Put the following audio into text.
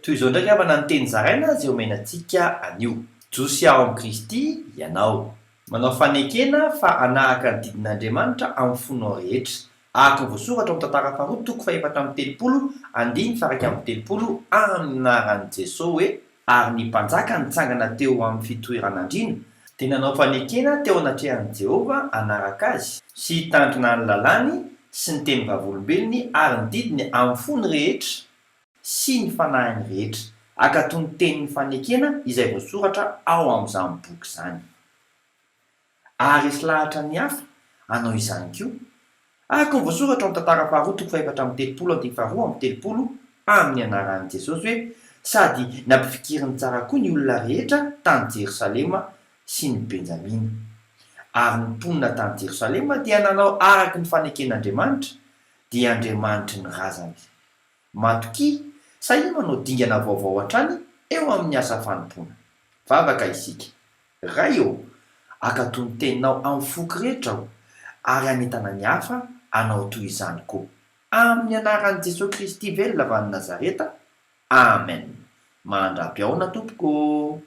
Toy izao ndraiky avana ny teny zaraina zay omenantsika anio. Josy ao amin'i Kristy ianao. Manao fanekena fa anahaka ny didin'Andriamanitra amin'ny fonao rehetra. Araka ny voasoratra ao tantara faharoa toko faha-efatra amby telopolo andiny faraka amby telopolo amin'ny anaran'i Jesosy hoe ary ny mpanjaka nitsangana teo amin'ny fitoeran'andriana dia nanao fanekena teo anatrehan'i Jehova anaraka azy sy hitandrina ny lalàny sy ny teny vavolombelony ary ny didiny amin'ny fony rehetra sy ny fanahiny rehetra aka toy ny tenin'ny fanekena izay voasoratra ao amin'izany boky izany. Ary resy lahatra ny hafa anao izany koa araka ny voasoratra ao amin'ny tantara faharoa toko faha-efatra amby telopolo andiny faharoa amby telopolo amin'ny anaran'i Jesosy hoe sady nampifikiriny tsara koa ny olona rehetra tany Jerosalema sy ny Benjamina. Ary ny mponina tany Jerosalema dia nanao araky ny faneken'Andriamanitra dia Andriamanitry ny razany. Matoki sahia manao dingana vaovao hatrany eo amin'ny asa fanompoana. Vavaka isika. Ray eo aka toy ny teninao amin'ny foky rehetra aho ary anentana ny hafa anao toy izany koa. Amin'ny anaran'i Jesosy Kristy velona avy any Nazareta. Amen. Mandrapy ao na tompoko.